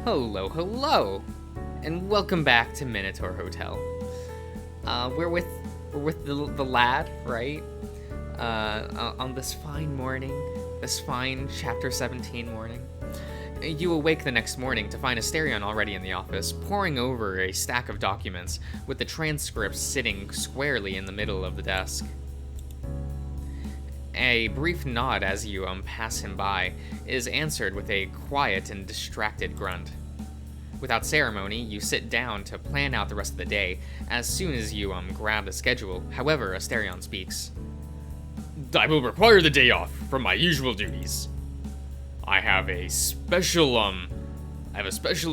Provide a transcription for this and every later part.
Hello, hello, and welcome back to Minotaur Hotel. We're with the lad, right? On this fine morning, this fine Chapter 17 morning. You awake the next morning to find Asterion already in the office, poring over a stack of documents, with the transcripts sitting squarely in the middle of the desk. A brief nod as you pass him by is answered with a quiet and distracted grunt. Without ceremony, you sit down to plan out the rest of the day as soon as you grab the schedule. However, Asterion speaks. I will require the day off from my usual duties. I have a special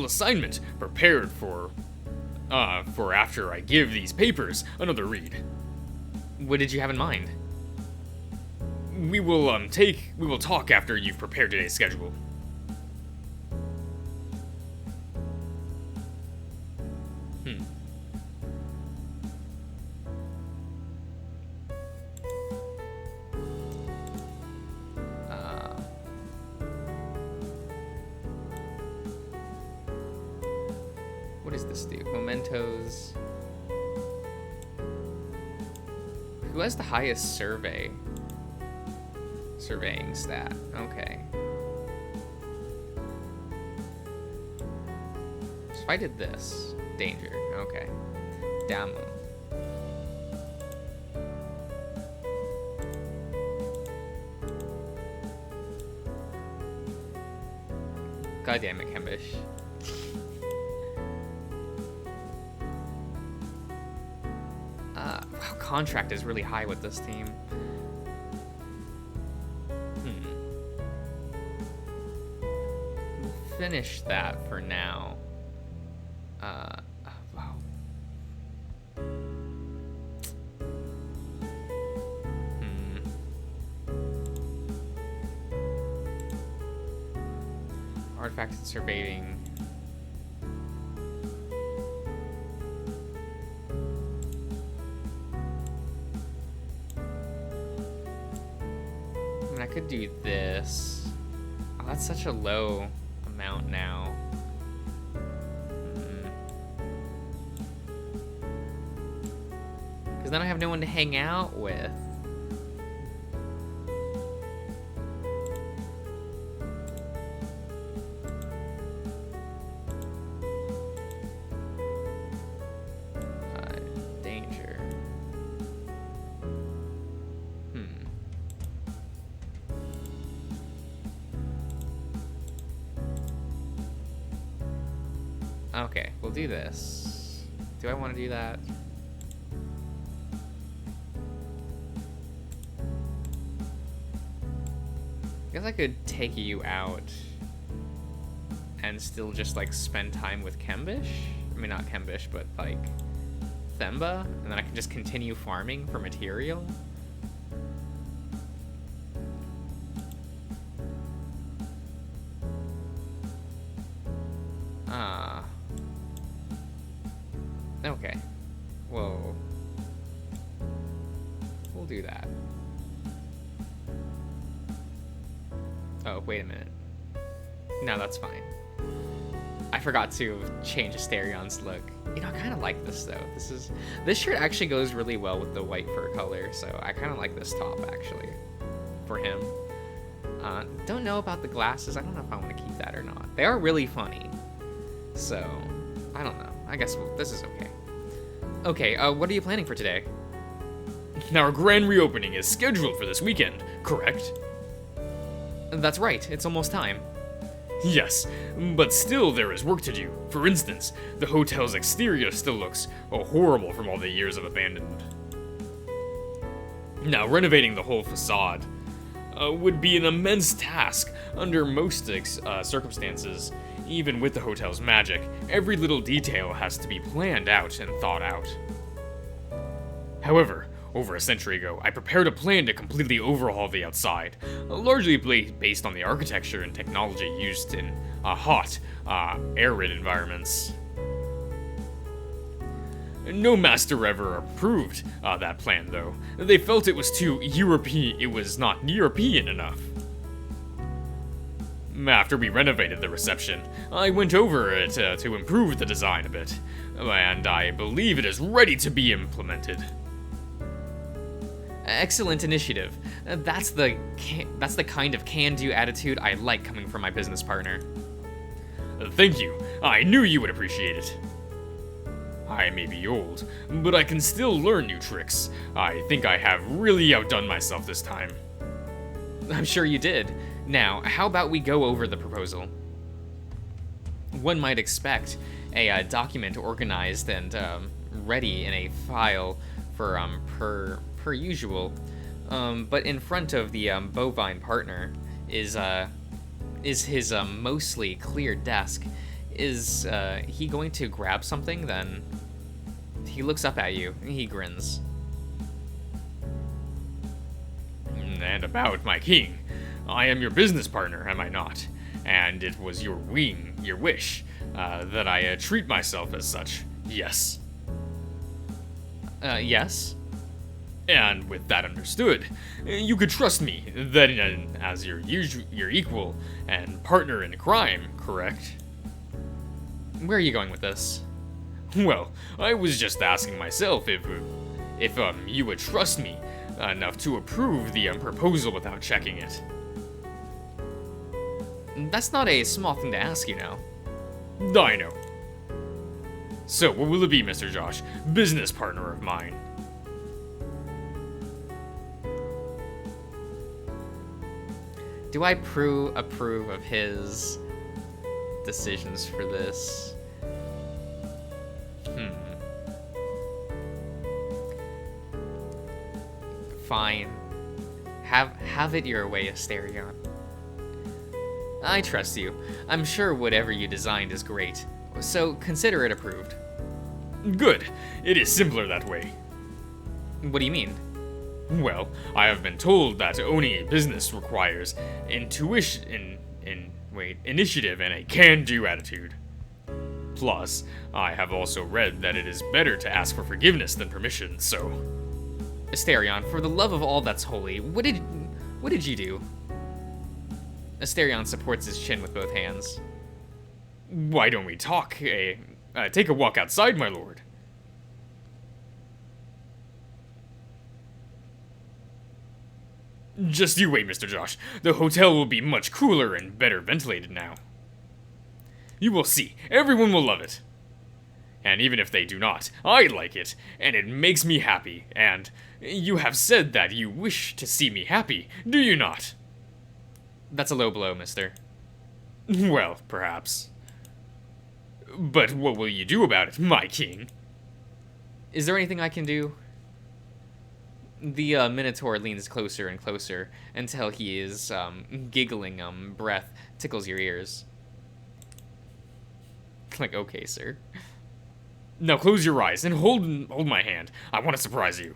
assignment prepared for after I give these papers another read. What did you have in mind? We will talk after you've prepared today's schedule. What does this do? Mementos. Who has the highest surveying stat? Okay. So if I did this, danger. Okay. Damn. God damn it, Kembish. Wow, contract is really high with this team. We'll finish that for now. Wow. Artifact and surveying. I could do this. Oh, that's such a low amount now. Because then I have no one to hang out with. Danger. Okay, we'll do this. Do I want to do that? I guess I could take you out and still just like spend time with Kembish. I mean, not Kembish, but like Themba, and then I can just continue farming for material. Okay. Well, we'll do that. Oh, wait a minute. No, that's fine. I forgot to change Asterion's look. You know, I kind of like this though. This shirt actually goes really well with the white fur color, so I kind of like this top actually for him. Don't know about the glasses. I don't know if I want to keep that or not. They are really funny, so I don't know. I guess this is okay. Okay, what are you planning for today? Our grand reopening is scheduled for this weekend, correct? That's right, it's almost time. Yes, but still there is work to do. For instance, the hotel's exterior still looks horrible from all the years of abandonment. Now, renovating the whole facade would be an immense task under most circumstances. Even with the hotel's magic, every little detail has to be planned out and thought out. However, over a century ago, I prepared a plan to completely overhaul the outside, largely based on the architecture and technology used in hot, arid environments. No master ever approved that plan, though. They felt it was too European. It was not European enough. After we renovated the reception, I went over it to improve the design a bit, and I believe it is ready to be implemented. Excellent initiative. That's the kind of can-do attitude I like coming from my business partner. Thank you. I knew you would appreciate it. I may be old, but I can still learn new tricks. I think I have really outdone myself this time. I'm sure you did. Now, how about we go over the proposal? One might expect a document organized and ready in a file for per usual, but in front of the bovine partner is his mostly clear desk. Is he going to grab something? Then he looks up at you and he grins. And about my king, I am your business partner, am I not? And it was your wish, that I treat myself as such. Yes. Yes. And with that understood, you could trust me that as your equal and partner in crime, correct? Where are you going with this? Well, I was just asking myself if you would trust me enough to approve the proposal without checking it. That's not a small thing to ask, you know. I know. So, what will it be, Mr. Josh, business partner of mine? Do I approve of his decisions for this? Fine. Have it your way, Asterion. I trust you. I'm sure whatever you designed is great. So consider it approved. Good. It is simpler that way. What do you mean? Well, I have been told that owning a business requires initiative and a can-do attitude. Plus, I have also read that it is better to ask for forgiveness than permission, so... Asterion, for the love of all that's holy, what did you do? Asterion supports his chin with both hands. Why don't we talk? Take a walk outside, my lord. Just you wait, Mr. Josh. The hotel will be much cooler and better ventilated now. You will see. Everyone will love it. And even if they do not, I like it, and it makes me happy, and you have said that you wish to see me happy, do you not? That's a low blow, mister. Well, perhaps. But what will you do about it, my king? Is there anything I can do? The Minotaur leans closer and closer until he is giggling breath tickles your ears. Like, okay, sir. Now close your eyes and hold my hand. I want to surprise you.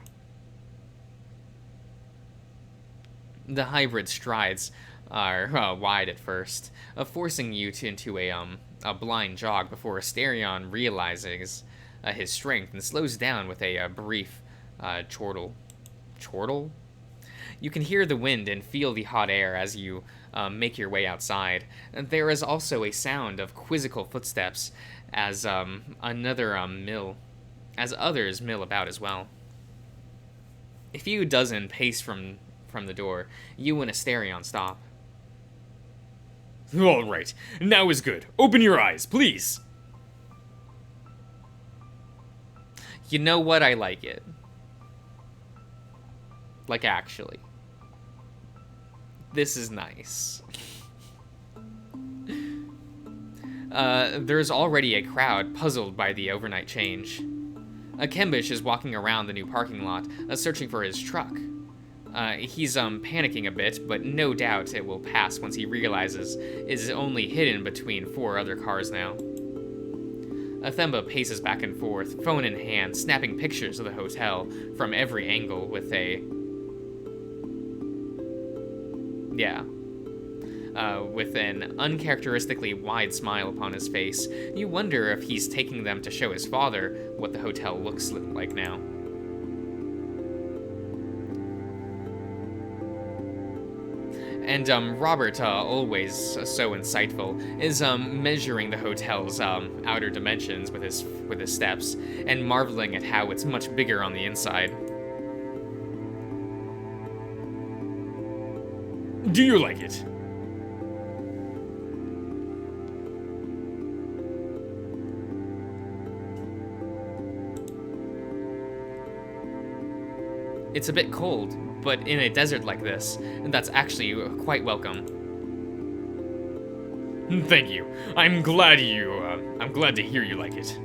The hybrid strides are wide at first, forcing you into a blind jog before Asterion realizes his strength and slows down with a brief chortle. Chortle? You can hear the wind and feel the hot air as you make your way outside. There is also a sound of quizzical footsteps as others mill about as well. A few dozen pace from the door, you and Asterion stop. All right, now is good. Open your eyes, please. You know what? I like it. Like, actually. This is nice. There's already a crowd puzzled by the overnight change. Kembish is walking around the new parking lot, searching for his truck. He's panicking a bit, but no doubt it will pass once he realizes it is only hidden between 4 other cars now. Themba paces back and forth, phone in hand, snapping pictures of the hotel from every angle with with an uncharacteristically wide smile upon his face. You wonder if he's taking them to show his father what the hotel looks like now. And Robert, always so insightful, is measuring the hotel's outer dimensions with his steps and marveling at how it's much bigger on the inside. Do you like it? It's a bit cold, but in a desert like this, that's actually quite welcome. Thank you. I'm glad to hear you like it.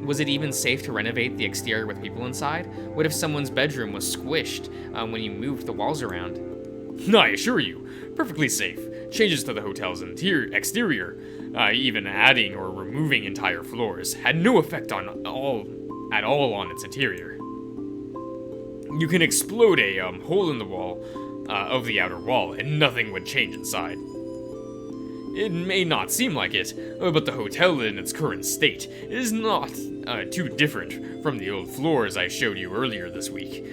Was it even safe to renovate the exterior with people inside? What if someone's bedroom was squished when you moved the walls around? I assure you, perfectly safe. Changes to the hotel's exterior, even adding or removing entire floors, had no effect at all on its interior. You can explode a hole in the wall of the outer wall, and nothing would change inside. It may not seem like it, but the hotel in its current state is not too different from the old floors I showed you earlier this week.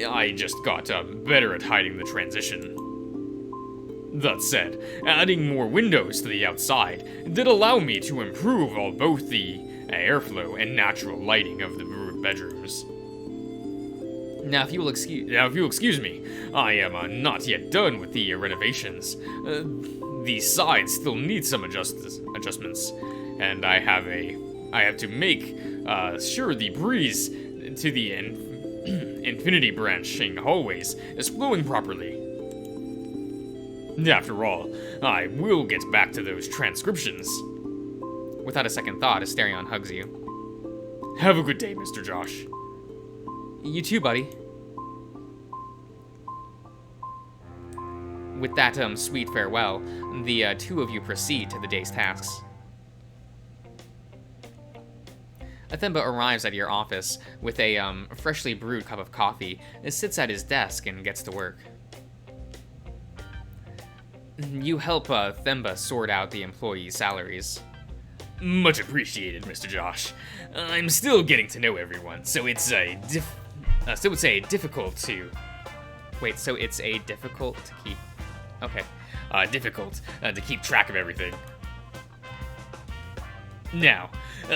I just got better at hiding the transition. That said, adding more windows to the outside did allow me to improve both the airflow and natural lighting of the bedrooms. Now, if you will excuse me, I am not yet done with the renovations. The sides still need some adjustments, and I have to make sure the breeze to the infinity branching hallways is flowing properly. After all, I will get back to those transcriptions. Without a second thought, Asterion hugs you. Have a good day, Mr. Josh. You too, buddy. With that sweet farewell, the two of you proceed to the day's tasks. Athemba arrives at your office with a freshly brewed cup of coffee, sits at his desk, and gets to work. You help Themba sort out the employees' salaries. Much appreciated, Mr. Josh. I'm still getting to know everyone, so it's difficult to... Wait, so it's difficult to keep... Okay. Difficult to keep track of everything. Now,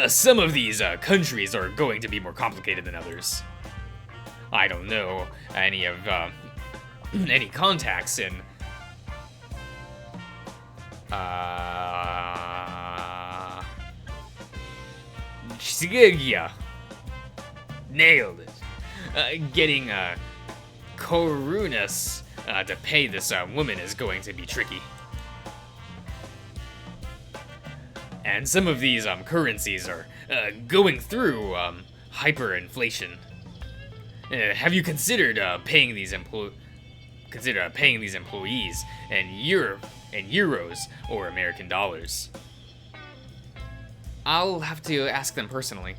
some of these countries are going to be more complicated than others. I don't know any contacts in... Shigya. Nailed it. Getting Korunas to pay this woman is going to be tricky. And some of these currencies are going through hyperinflation. Have you considered paying these employees in euros or American dollars? I'll have to ask them personally.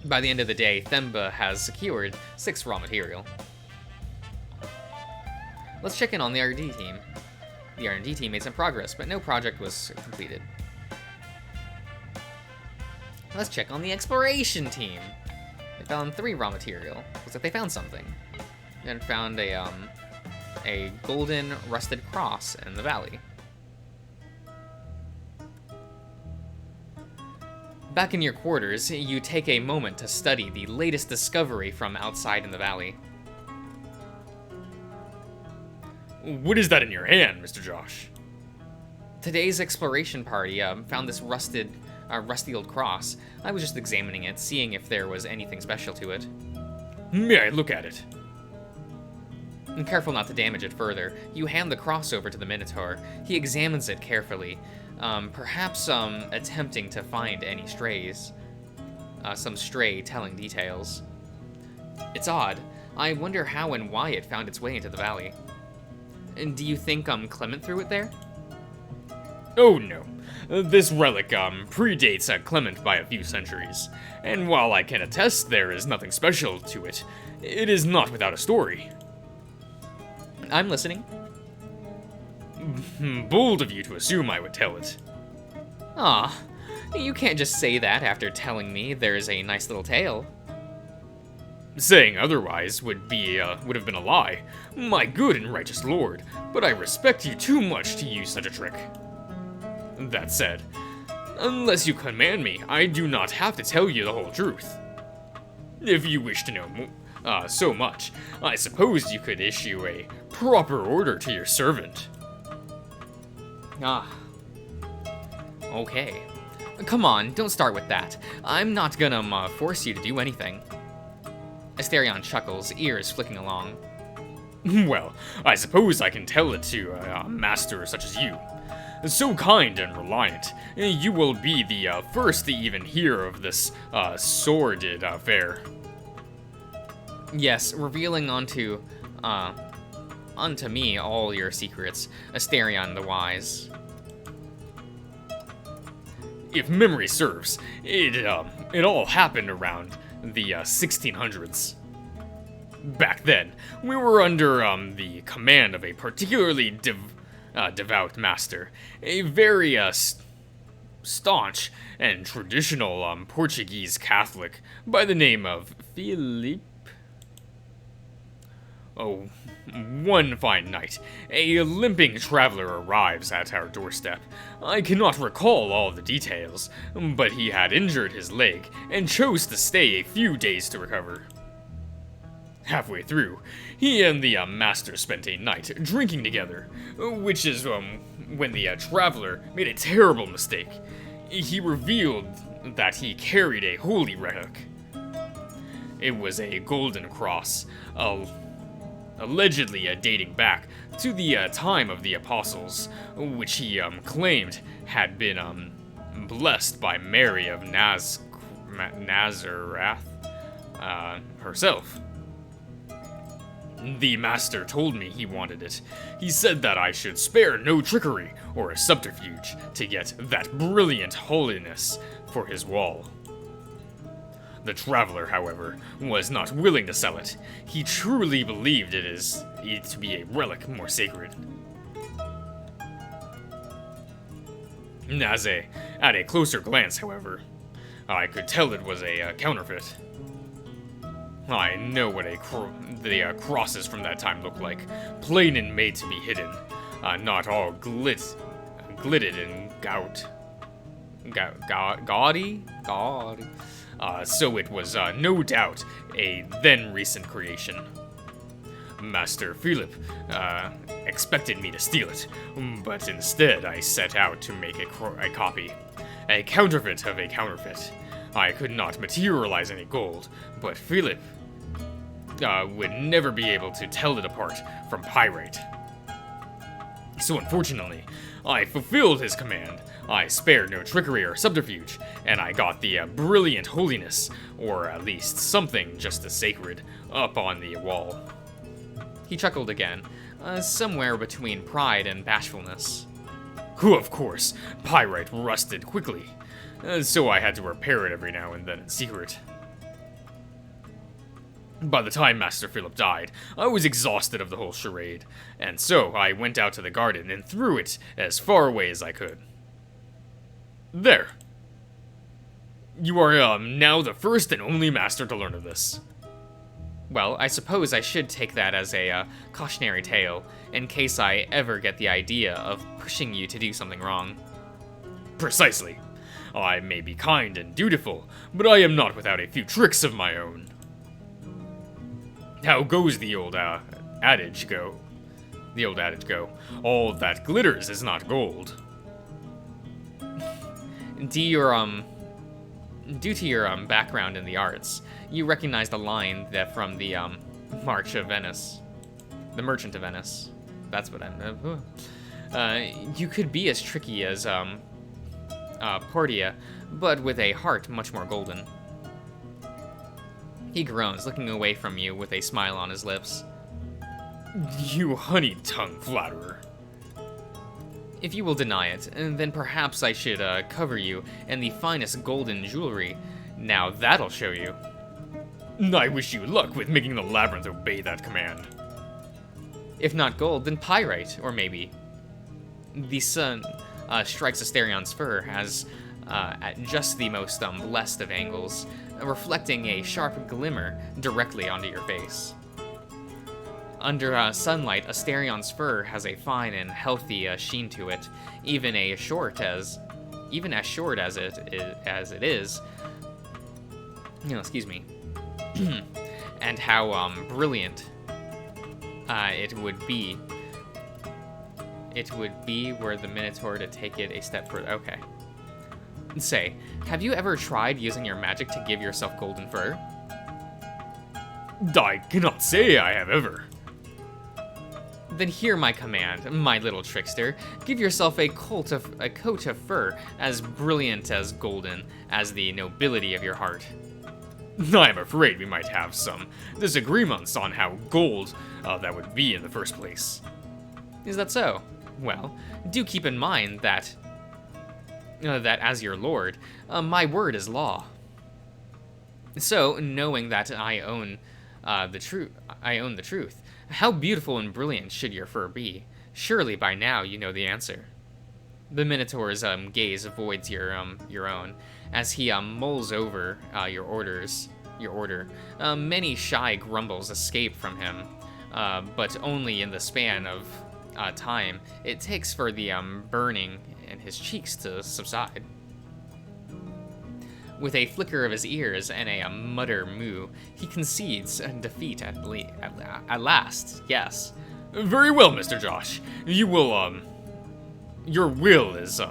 By the end of the day, Themba has secured 6 raw material. Let's check in on the R&D team. The R&D team made some progress, but no project was completed. Let's check on the exploration team. They found 3 raw material. Looks like they found something. And found a golden rusted cross in the valley. Back in your quarters, you take a moment to study the latest discovery from outside in the valley. What is that in your hand, Mr. Josh? Today's exploration party found this rusty old cross. I was just examining it, seeing if there was anything special to it. May I look at it? And careful not to damage it further, you hand the cross over to the Minotaur. He examines it carefully, perhaps attempting to find any strays. Some stray telling details. It's odd. I wonder how and why it found its way into the valley. And do you think Clement threw it there? Oh no. This relic predates Clement by a few centuries, and while I can attest there is nothing special to it, it is not without a story. I'm listening. Bold of you to assume I would tell it. You can't just say that after telling me there's a nice little tale. Saying otherwise would have been a lie, my good and righteous lord, but I respect you too much to use such a trick. That said, unless you command me, I do not have to tell you the whole truth. If you wish to know so much, I suppose you could issue a proper order to your servant. Ah. Okay. Come on, don't start with that. I'm not gonna force you to do anything. Asterion chuckles, ears flicking along. Well, I suppose I can tell it to a master such as you. So kind and reliant, you will be the first to even hear of this sordid affair. Yes, revealing unto me all your secrets, Asterion the Wise. If memory serves, it all happened around the 1600s. Back then, we were under the command of a particularly devout master, a very staunch and traditional Portuguese Catholic by the name of Philip. Oh, one fine night, a limping traveler arrives at our doorstep. I cannot recall all the details, but he had injured his leg and chose to stay a few days to recover. Halfway through, he and the master spent a night drinking together, which is when the traveler made a terrible mistake. He revealed that he carried a holy relic. It was a golden cross, allegedly dating back to the time of the apostles, which he claimed had been blessed by Mary of Nazareth herself. The master told me he wanted it. He said that I should spare no trickery or subterfuge to get that brilliant holiness for his wall. The traveler, however, was not willing to sell it. He truly believed it to be a relic more sacred. At a closer glance, however, I could tell it was a counterfeit. I know what the crosses from that time look like, plain and made to be hidden, not all glitted and gaudy. So it was no doubt a then recent creation. Master Philip expected me to steal it, but instead I set out to make a copy, a counterfeit of a counterfeit. I could not materialize any gold, but Philip would never be able to tell it apart from pyrite. So unfortunately, I fulfilled his command. I spared no trickery or subterfuge, and I got the brilliant holiness, or at least something just as sacred, up on the wall. He chuckled again, somewhere between pride and bashfulness. Of course, pyrite rusted quickly, so I had to repair it every now and then in secret. By the time Master Philip died, I was exhausted of the whole charade, and so I went out to the garden and threw it as far away as I could. There. You are now the first and only master to learn of this. Well, I suppose I should take that as a cautionary tale, in case I ever get the idea of pushing you to do something wrong. Precisely. I may be kind and dutiful, but I am not without a few tricks of my own. How goes the old adage go? The old adage go, all that glitters is not gold. Due to your background in the arts, you recognize the line that from the March of Venice, the Merchant of Venice. That's what I'm. You could be as tricky as Portia, but with a heart much more golden. He groans, looking away from you with a smile on his lips. You honey-tongued flatterer. If you will deny it, then perhaps I should cover you in the finest golden jewelry. Now that'll show you. I wish you luck with making the labyrinth obey that command. If not gold, then pyrite, or maybe. The sun strikes Asterion's fur as at just the most blessed of angles, reflecting a sharp glimmer directly onto your face. Under sunlight, Asterion's fur has a fine and healthy sheen to it, even as short as it is. Excuse me. And how brilliant it would be. It would be were the Minotaur to take it a step further. Okay. Say, have you ever tried using your magic to give yourself golden fur? I cannot say I have ever. Then hear my command, my little trickster. Give yourself a coat of fur as brilliant as golden as the nobility of your heart. I am afraid we might have some disagreements on how gold that would be in the first place. Is that so? Well, do keep in mind that as your lord, my word is law. So, knowing that I own the truth. How beautiful and brilliant should your fur be? Surely by now you know the answer. The Minotaur's gaze avoids your own as he mulls over your order. Many shy grumbles escape from him, but only in the span of time it takes for the burning in his cheeks to subside. With a flicker of his ears and a mutter moo, he concedes defeat at last, yes. Very well, Mr. Josh. You will, your will is,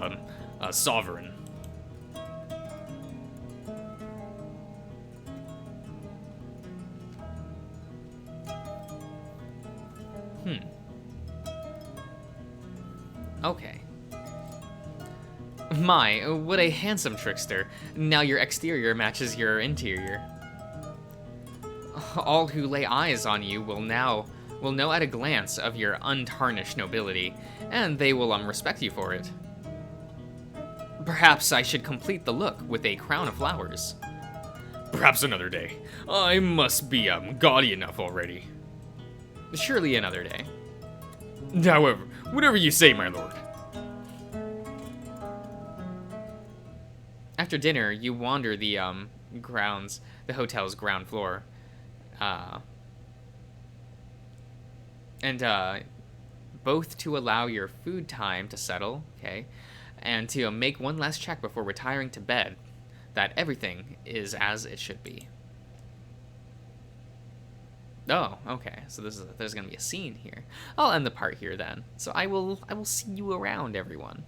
sovereign. Okay. My, what a handsome trickster. Now your exterior matches your interior. All who lay eyes on you will know at a glance of your untarnished nobility, and they will respect you for it. Perhaps I should complete the look with a crown of flowers. Perhaps another day. I must be gaudy enough already. Surely another day. However, whatever you say, my lord. After dinner, you wander the hotel's ground floor, and both to allow your food time to settle, okay, and to make one last check before retiring to bed that everything is as it should be. Oh, okay. So there's gonna be a scene here. I'll end the part here then. So I will see you around, everyone.